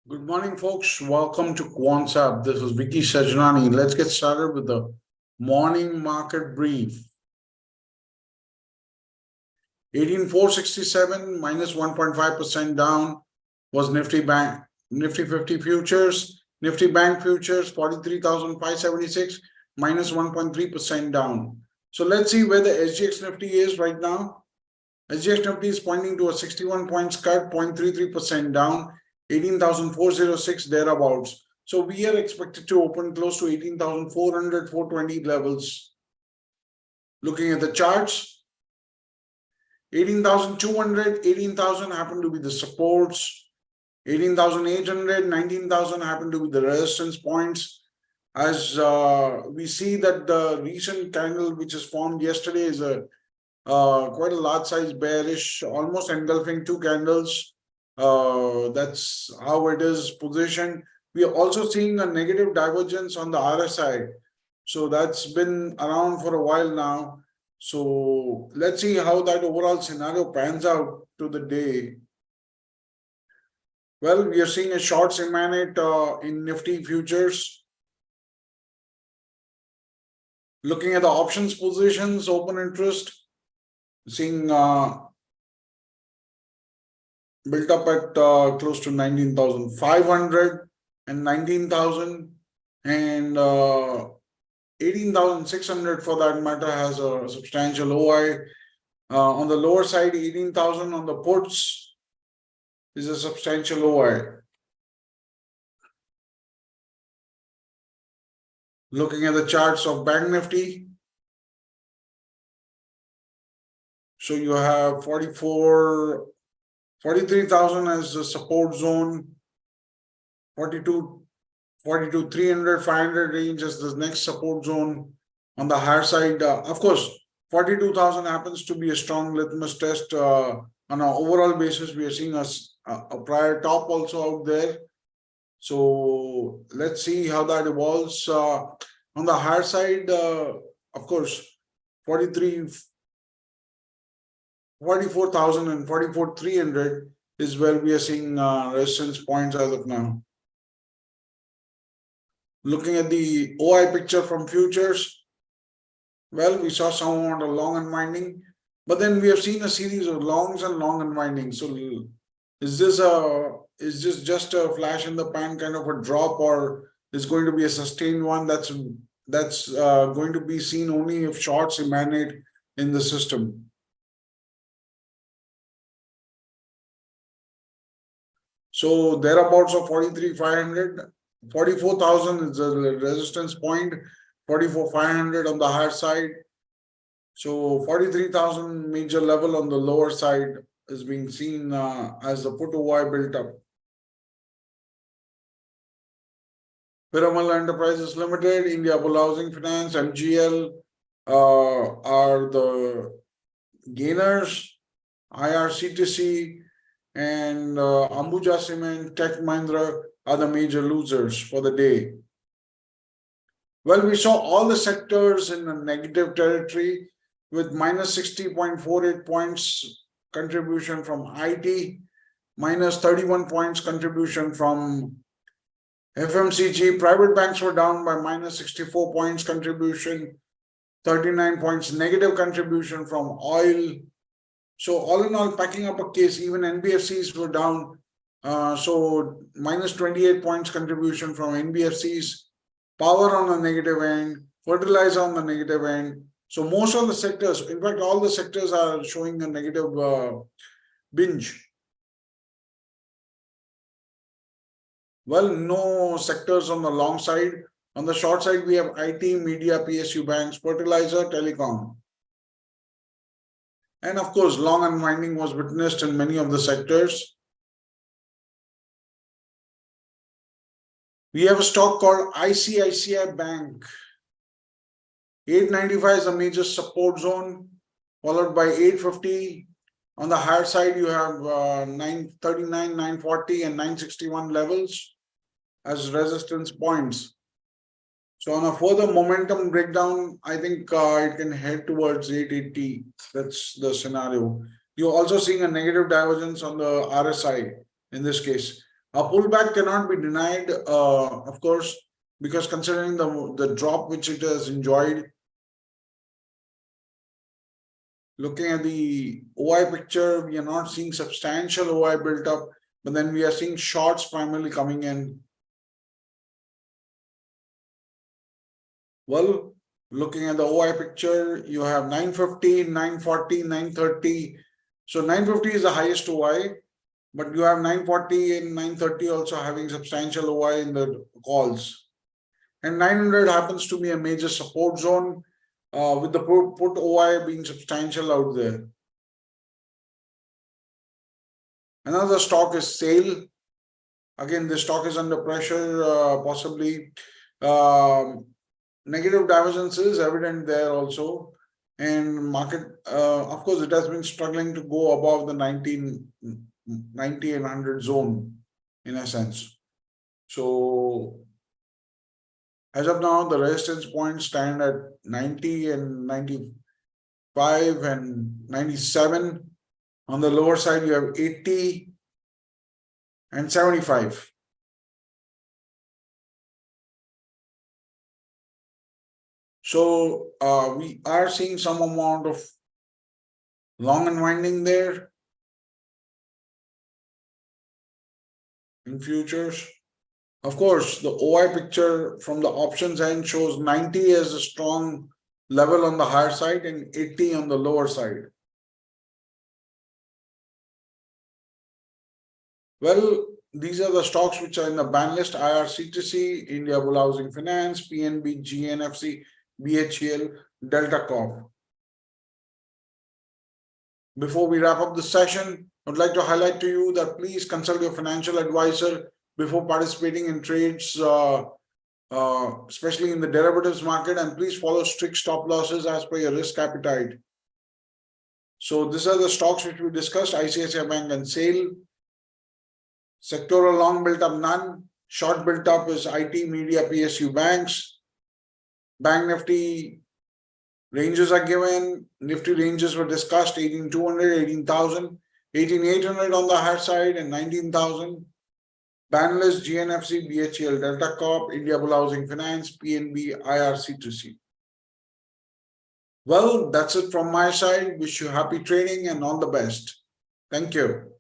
Good morning, folks. Welcome to QuantSap. This is Vicky Sajnani. Let's get started with the morning market brief. 18,467 minus 1.5% down was Nifty 50 futures. Nifty Bank futures 43,576 minus 1.3% down. So let's see where the SGX Nifty is right now. SGX Nifty is pointing to a 61 points cut, 0.33% down. 18,406 thereabouts. So we are expected to open close to 18,400, 420 levels. Looking at the charts, 18,200, 18,000 happen to be the supports. 18,800, 19,000 happen to be the resistance points. As we see that the recent candle which is formed yesterday is quite a large size bearish, almost engulfing two candles. That's how it is positioned. We are also seeing a negative divergence on the RSI. So that's been around for a while now. So let's see how that overall scenario pans out to the day. Well, we are seeing a shorts emanate in Nifty futures. Looking at the options positions, open interest, seeing built up at close to 19,500 and 19,000 and 18,600 for that matter has a substantial OI. On the lower side, 18,000 on the puts is a substantial OI. Looking at the charts of Bank Nifty, so you have 43,000 as the support zone, 42,300, 500 range as the next support zone. On the higher side, of course, 42,000 happens to be a strong litmus test. On an overall basis, we are seeing a prior top also out there. So let's see how that evolves. On the higher side, of course, 44,000 and 44,300 is where we are seeing resistance points as of now. Looking at the OI picture from futures, well, we saw some amount of long unwinding, but then we have seen a series of longs and long unwinding. So is this just a flash in the pan kind of a drop, or is going to be a sustained one that's going to be seen only if shorts emanate in the system? So thereabouts of 43,500, 44,000 is the resistance point, 44,500 on the higher side. So 43,000 major level on the lower side is being seen as the put OI built up. Piramal Enterprises Limited, India Bull Housing Finance, MGL are the gainers. IRCTC and Ambuja Cement, Tech Mahindra are the major losers for the day. Well, we saw all the sectors in a negative territory with minus 60.48 points contribution from IT, minus 31 points contribution from FMCG. Private banks were down by minus 64 points contribution, 39 points negative contribution from oil. So all in all, packing up a case, even NBFCs were down. So minus 28 points contribution from NBFCs, power on the negative end, fertilizer on the negative end. So most of the sectors, in fact, all the sectors are showing a negative binge. Well, no sectors on the long side. On the short side, we have IT, media, PSU banks, fertilizer, telecom. And of course, long unwinding was witnessed in many of the sectors. We have a stock called ICICI Bank. 895 is a major support zone, followed by 850. On the higher side, you have 939, 940, and 961 levels as resistance points. So on a further momentum breakdown, I think it can head towards 880. That's the scenario. You're also seeing a negative divergence on the RSI in this case. A pullback cannot be denied, of course, because considering the drop which it has enjoyed. Looking at the OI picture, we are not seeing substantial OI built up, but then we are seeing shorts primarily coming in. Well, looking at the OI picture, you have 950, 940, 930. So 950 is the highest OI, but you have 940 and 930 also having substantial OI in the calls. And 900 happens to be a major support zone, with the put OI being substantial out there. Another stock is SAIL. Again, this stock is under pressure, possibly. Negative divergence is evident there also. And market, of course, it has been struggling to go above the 90 and 100 zone in a sense. So as of now, the resistance points stand at 90 and 95 and 97. On the lower side, you have 80 and 75. So we are seeing some amount of long unwinding there in futures. Of course, the OI picture from the options end shows 90 as a strong level on the higher side and 80 on the lower side. Well, these are the stocks which are in the ban list: IRCTC, India Bull Housing Finance, PNB, GNFC, BHEL, Delta Corp. Before we wrap up the session, I would like to highlight to you that please consult your financial advisor before participating in trades, especially in the derivatives market, and please follow strict stop losses as per your risk appetite. So these are the stocks which we discussed: ICICI Bank and SAIL. Sectoral long built up, none. Short built up is IT, media, PSU banks. Bank Nifty ranges are given. Nifty ranges were discussed: 18,200, 18,000, 18,800 on the higher side, and 19,000. Ban list: GNFC, BHEL, Delta Corp, India Bull Housing Finance, PNB, IRCTC. Well, that's it from my side. Wish you happy trading and all the best. Thank you.